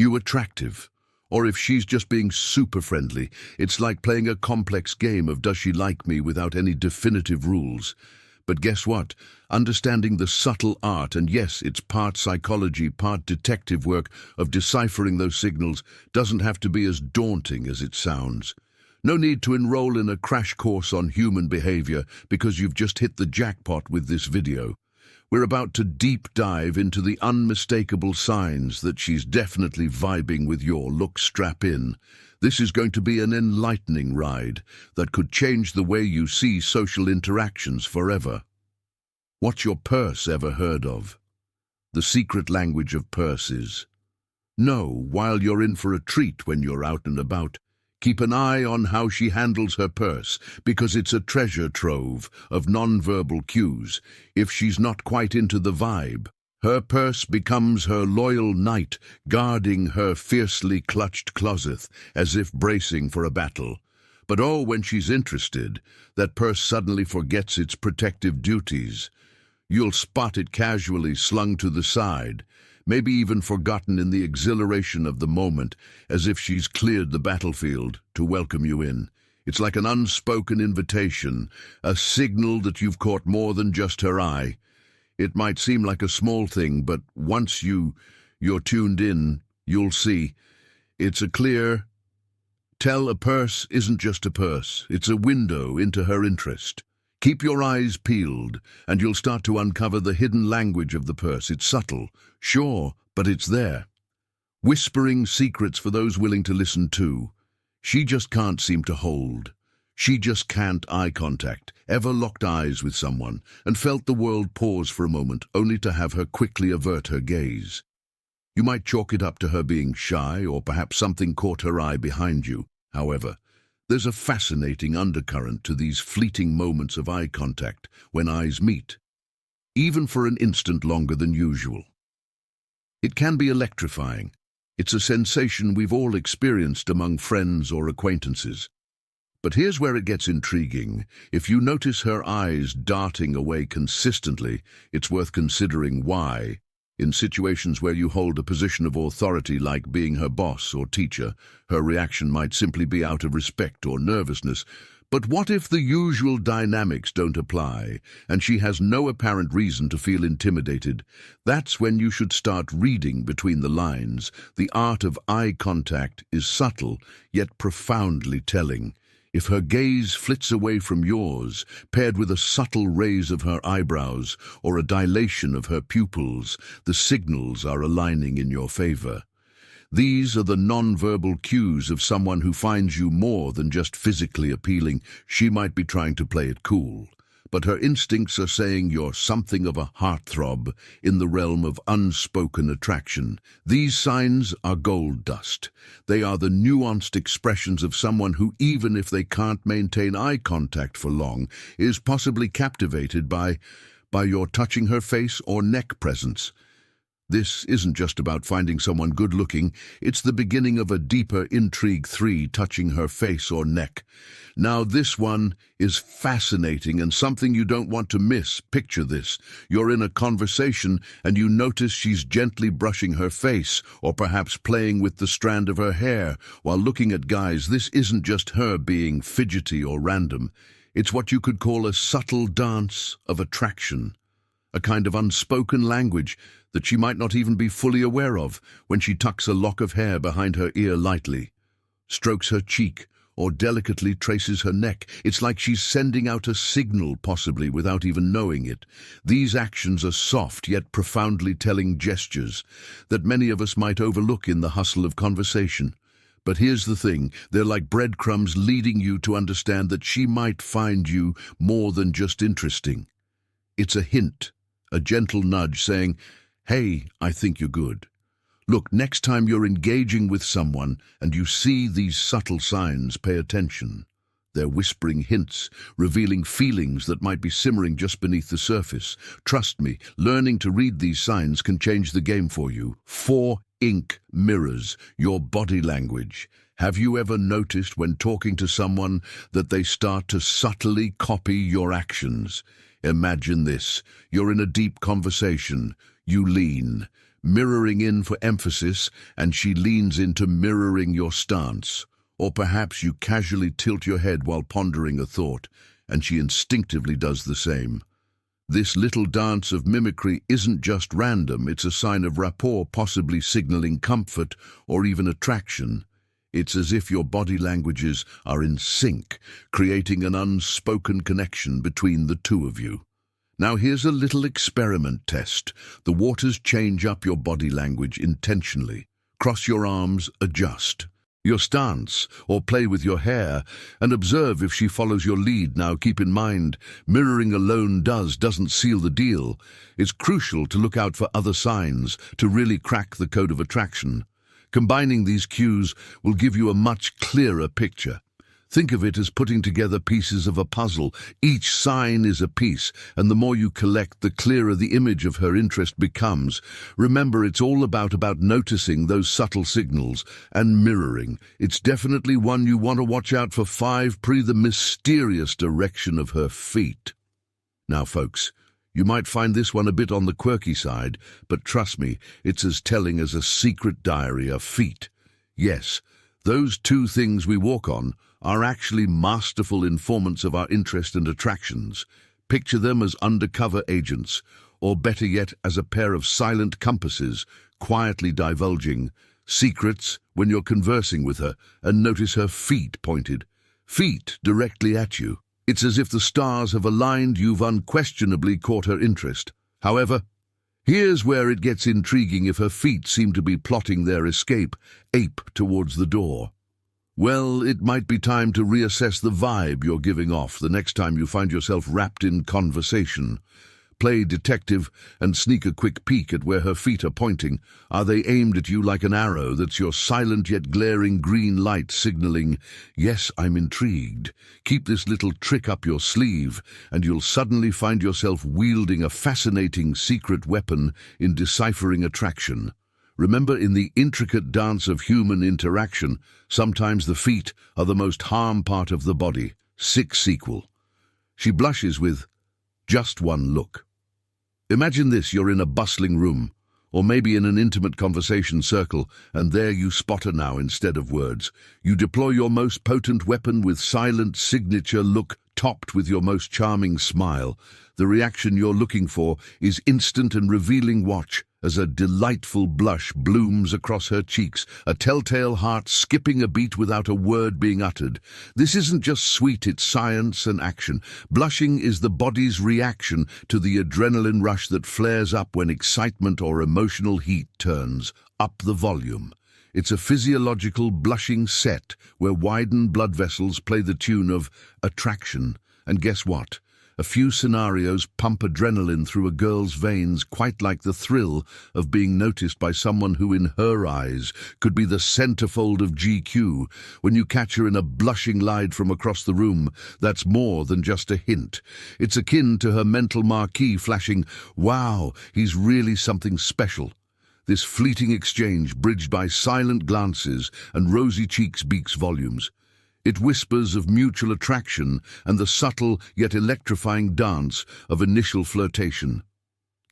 you attractive? Or if she's just being super friendly, it's like playing a complex game of does she like me without any definitive rules. But guess what? Understanding the subtle art, and yes, it's part psychology, part detective work, of deciphering those signals doesn't have to be as daunting as it sounds. No need to enroll in a crash course on human behavior because you've just hit the jackpot with this video. We're about to deep dive into the unmistakable signs that she's definitely vibing with your look. Strap in. This is going to be an enlightening ride that could change the way you see social interactions forever. What's your purse ever heard of? The secret language of purses. No, while you're in for a treat when you're out and about, keep an eye on how she handles her purse, because it's a treasure trove of non-verbal cues. If she's not quite into the vibe, her purse becomes her loyal knight, guarding her fiercely clutched closet, as if bracing for a battle. But oh, when she's interested, that purse suddenly forgets its protective duties. You'll spot it casually slung to the side, maybe even forgotten in the exhilaration of the moment, as if she's cleared the battlefield to welcome you in. It's like an unspoken invitation, a signal that you've caught more than just her eye. It might seem like a small thing, but once you're tuned in, you'll see. It's a clear tell. A purse isn't just a purse, it's a window into her interest. Keep your eyes peeled, and you'll start to uncover the hidden language of the purse. It's subtle, sure, but it's there. Whispering secrets for those willing to listen too. She just can't seem to hold. She just can't eye contact, ever locked eyes with someone, and felt the world pause for a moment, only to have her quickly avert her gaze. You might chalk it up to her being shy, or perhaps something caught her eye behind you. However, there's a fascinating undercurrent to these fleeting moments of eye contact when eyes meet, even for an instant longer than usual. It can be electrifying. It's a sensation we've all experienced among friends or acquaintances. But here's where it gets intriguing. If you notice her eyes darting away consistently, it's worth considering why. In situations where you hold a position of authority, like being her boss or teacher, her reaction might simply be out of respect or nervousness. But what if the usual dynamics don't apply, and she has no apparent reason to feel intimidated? That's when you should start reading between the lines. The art of eye contact is subtle, yet profoundly telling. If her gaze flits away from yours, paired with a subtle raise of her eyebrows or a dilation of her pupils, the signals are aligning in your favor. These are the non-verbal cues of someone who finds you more than just physically appealing. She might be trying to play it cool, but her instincts are saying you're something of a heartthrob in the realm of unspoken attraction. These signs are gold dust. They are the nuanced expressions of someone who, even if they can't maintain eye contact for long, is possibly captivated by your touching her face or neck presence. This isn't just about finding someone good-looking, it's the beginning of a deeper intrigue. 3. Touching her face or neck. Now this one is fascinating and something you don't want to miss. Picture this. You're in a conversation and you notice she's gently brushing her face, or perhaps playing with the strand of her hair while looking at guys. This isn't just her being fidgety or random. It's what you could call a subtle dance of attraction. A kind of unspoken language that she might not even be fully aware of when she tucks a lock of hair behind her ear lightly, strokes her cheek, or delicately traces her neck. It's like she's sending out a signal, possibly without even knowing it. These actions are soft yet profoundly telling gestures that many of us might overlook in the hustle of conversation. But here's the thing, they're like breadcrumbs leading you to understand that she might find you more than just interesting. It's a hint, a gentle nudge saying, "Hey, I think you're good." Look, next time you're engaging with someone and you see these subtle signs, pay attention. They're whispering hints, revealing feelings that might be simmering just beneath the surface. Trust me, learning to read these signs can change the game for you. 4. Ink mirrors your body language. Have you ever noticed when talking to someone that they start to subtly copy your actions? Imagine this. You're in a deep conversation. You lean, mirroring in for emphasis, and she leans into mirroring your stance. Or perhaps you casually tilt your head while pondering a thought, and she instinctively does the same. This little dance of mimicry isn't just random, it's a sign of rapport, possibly signaling comfort or even attraction. It's as if your body languages are in sync, creating an unspoken connection between the two of you. Now here's a little experiment test. The waters change up your body language intentionally. Cross your arms, adjust your stance, or play with your hair, and observe if she follows your lead. Now keep in mind, mirroring alone doesn't seal the deal. It's crucial to look out for other signs to really crack the code of attraction. Combining these cues will give you a much clearer picture. Think of it as putting together pieces of a puzzle. Each sign is a piece, and the more you collect, the clearer the image of her interest becomes. Remember, it's all about noticing those subtle signals and mirroring. It's definitely one you want to watch out for. 5. The mysterious direction of her feet. Now, folks, you might find this one a bit on the quirky side, but trust me, it's as telling as a secret diary of feet. Yes, those two things we walk on are actually masterful informants of our interest and attractions. Picture them as undercover agents, or better yet, as a pair of silent compasses, quietly divulging secrets when you're conversing with her, and notice her feet pointed. Feet directly at you. It's as if the stars have aligned. You've unquestionably caught her interest. However, here's where it gets intriguing. If her feet seem to be plotting their escape, ape towards the door, well, it might be time to reassess the vibe you're giving off the next time you find yourself wrapped in conversation. Play detective and sneak a quick peek at where her feet are pointing. Are they aimed at you like an arrow? That's your silent yet glaring green light signaling, yes, I'm intrigued. Keep this little trick up your sleeve, and you'll suddenly find yourself wielding a fascinating secret weapon in deciphering attraction. Remember, in the intricate dance of human interaction, sometimes the feet are the most harmed part of the body. 6. Sequel. She blushes with just one look. Imagine this: you're in a bustling room, or maybe in an intimate conversation circle, and there you spot her now instead of words. You deploy your most potent weapon with silent signature look, topped with your most charming smile. The reaction you're looking for is instant and revealing. Watch as a delightful blush blooms across her cheeks, a telltale heart skipping a beat without a word being uttered. This isn't just sweet, it's science and action. Blushing is the body's reaction to the adrenaline rush that flares up when excitement or emotional heat turns up the volume. It's a physiological blushing set where widened blood vessels play the tune of attraction. And guess what? A few scenarios pump adrenaline through a girl's veins, quite like the thrill of being noticed by someone who, in her eyes, could be the centerfold of GQ. When you catch her in a blushing light from across the room, that's more than just a hint. It's akin to her mental marquee flashing, wow, he's really something special. This fleeting exchange, bridged by silent glances and rosy cheeks, speaks volumes. It whispers of mutual attraction and the subtle yet electrifying dance of initial flirtation.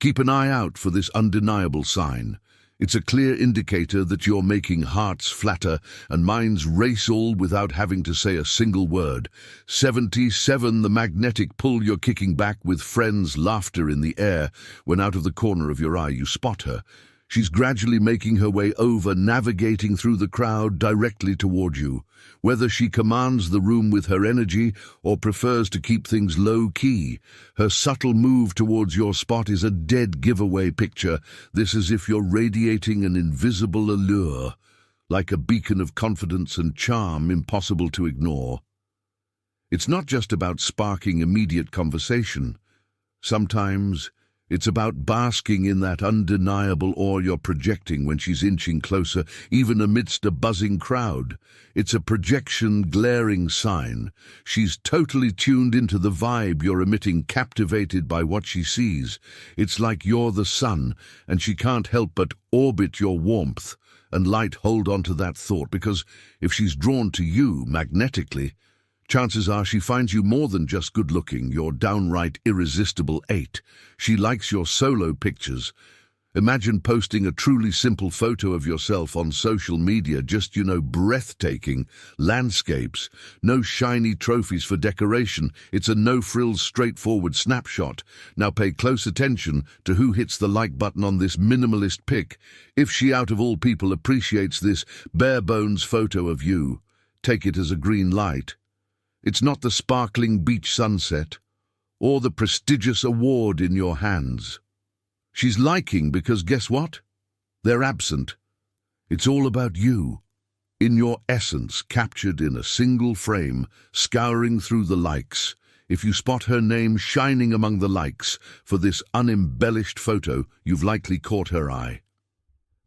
Keep an eye out for this undeniable sign. It's a clear indicator that you're making hearts flatter and minds race, all without having to say a single word. 77. The magnetic pull. You're kicking back with friends, laughter in the air, when out of the corner of your eye you spot her. She's gradually making her way over, navigating through the crowd directly toward you. Whether she commands the room with her energy or prefers to keep things low-key, her subtle move towards your spot is a dead giveaway. Picture this as if you're radiating an invisible allure, like a beacon of confidence and charm impossible to ignore. It's not just about sparking immediate conversation. Sometimes it's about basking in that undeniable awe you're projecting when she's inching closer, even amidst a buzzing crowd. It's a projection glaring sign. She's totally tuned into the vibe you're emitting, captivated by what she sees. It's like you're the sun, and she can't help but orbit your warmth and light. Hold on to that thought, because if she's drawn to you magnetically, chances are she finds you more than just good-looking. You're downright irresistible. 8. She likes your solo pictures. Imagine posting a truly simple photo of yourself on social media, just, breathtaking landscapes. No shiny trophies for decoration. It's a no-frills, straightforward snapshot. Now pay close attention to who hits the like button on this minimalist pic. If she, out of all people, appreciates this bare-bones photo of you, take it as a green light. It's not the sparkling beach sunset or the prestigious award in your hands. She's liking because guess what? They're absent. It's all about you, in your essence, captured in a single frame, scouring through the likes. If you spot her name shining among the likes for this unembellished photo, you've likely caught her eye.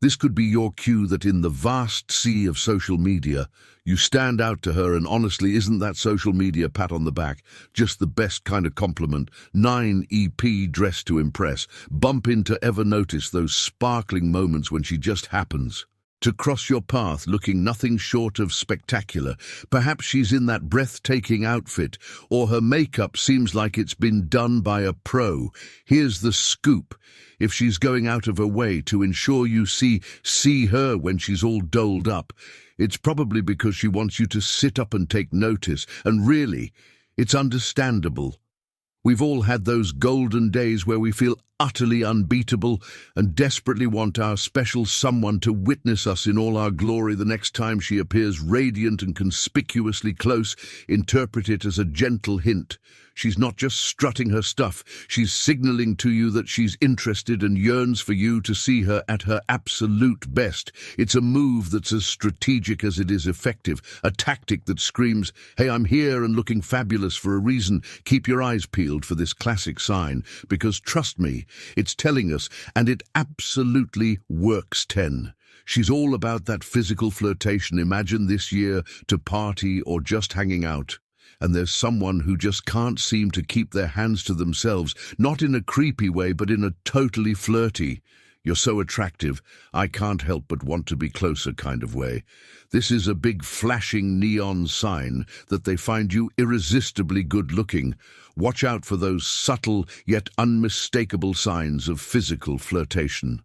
This could be your cue that in the vast sea of social media, you stand out to her, and honestly, isn't that social media pat on the back just the best kind of compliment? 9 EP dressed to impress. Bump into ever notice those sparkling moments when she just happens to cross your path looking nothing short of spectacular. Perhaps she's in that breathtaking outfit, or her makeup seems like it's been done by a pro. Here's the scoop. If she's going out of her way to ensure you see her when she's all dolled up, it's probably because she wants you to sit up and take notice. And really, it's understandable. We've all had those golden days where we feel utterly unbeatable and desperately want our special someone to witness us in all our glory the next time she appears radiant and conspicuously close. Interpret it as a gentle hint. She's not just strutting her stuff, she's signaling to you that she's interested and yearns for you to see her at her absolute best. It's a move that's as strategic as it is effective, a tactic that screams, "Hey, I'm here and looking fabulous for a reason." Keep your eyes peeled for this classic sign, because trust me, it's telling us, and it absolutely works 10. She's all about that physical flirtation. Imagine this year to party or just hanging out, and there's someone who just can't seem to keep their hands to themselves, not in a creepy way, but in a totally flirty, "You're so attractive, I can't help but want to be closer" kind of way. This is a big flashing neon sign that they find you irresistibly good-looking. Watch out for those subtle yet unmistakable signs of physical flirtation.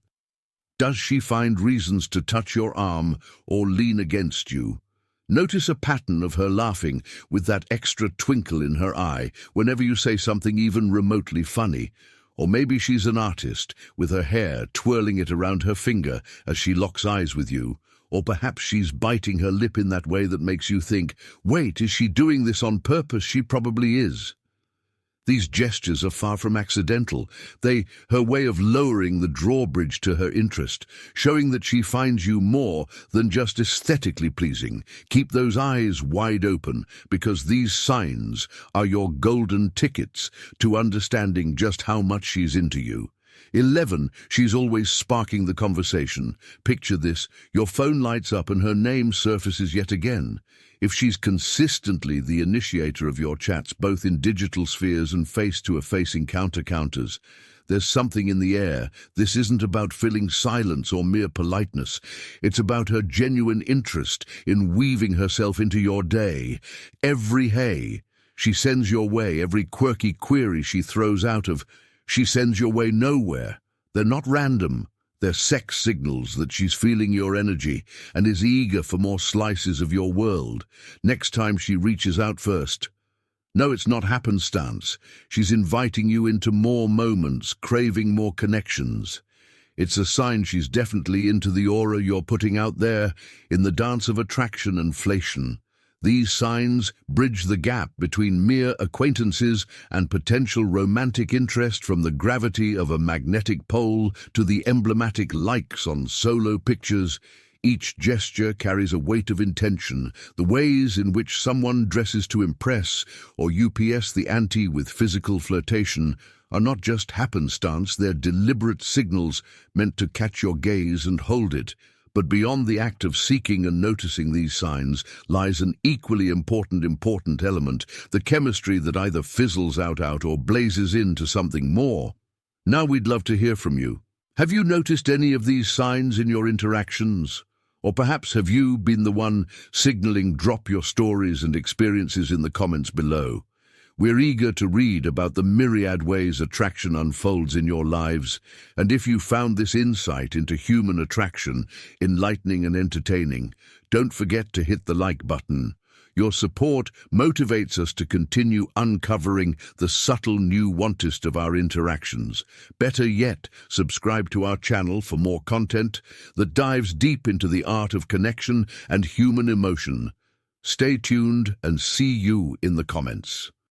Does she find reasons to touch your arm or lean against you? Notice a pattern of her laughing with that extra twinkle in her eye whenever you say something even remotely funny. Or maybe she's an artist, with her hair twirling it around her finger as she locks eyes with you. Or perhaps she's biting her lip in that way that makes you think, wait, is she doing this on purpose? She probably is. These gestures are far from accidental. Her way of lowering the drawbridge to her interest, showing that she finds you more than just aesthetically pleasing. Keep those eyes wide open, because these signs are your golden tickets to understanding just how much she's into you. 11, she's always sparking the conversation. Picture this, your phone lights up and her name surfaces yet again. If she's consistently the initiator of your chats, both in digital spheres and face-to-face encounters, there's something in the air. This isn't about filling silence or mere politeness. It's about her genuine interest in weaving herself into your day. Every hey she sends your way, every quirky query she throws she sends your way nowhere. They're not random. They're sex signals that she's feeling your energy and is eager for more slices of your world. Next time she reaches out first, no, it's not happenstance. She's inviting you into more moments, craving more connections. It's a sign she's definitely into the aura you're putting out there in the dance of attraction and flation. These signs bridge the gap between mere acquaintances and potential romantic interest, from the gravity of a magnetic pole to the emblematic likes on solo pictures. Each gesture carries a weight of intention. The ways in which someone dresses to impress or UPS the ante with physical flirtation are not just happenstance, they're deliberate signals meant to catch your gaze and hold it. But beyond the act of seeking and noticing these signs lies an equally important element, the chemistry that either fizzles out or blazes into something more. Now we'd love to hear from you. Have you noticed any of these signs in your interactions? Or perhaps have you been the one signaling? Drop your stories and experiences in the comments below. We're eager to read about the myriad ways attraction unfolds in your lives, and if you found this insight into human attraction enlightening and entertaining, don't forget to hit the like button. Your support motivates us to continue uncovering the subtle nuancest of our interactions. Better yet, subscribe to our channel for more content that dives deep into the art of connection and human emotion. Stay tuned and see you in the comments.